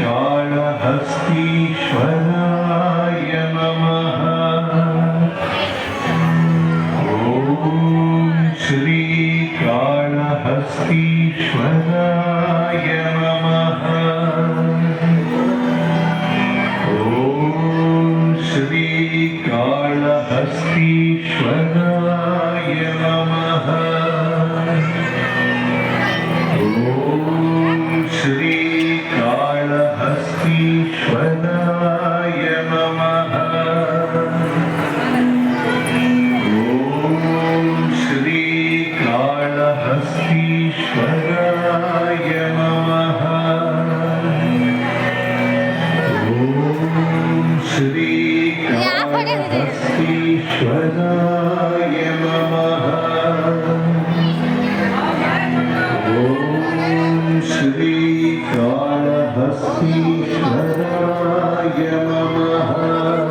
श्रीकाळहस्तीश्वराय नमः। ॐ श्रीकाळहस्तीश्वराय नमः। ॐ श्रीकाळहस्तीश्वराय नमः। ॐ श्रीकाळहस्तीश्वराय नमः। ॐ श्रीकाळहस्तीश्वराय नमः। ॐ श्रीकाळहस्तीश्वराय नमः।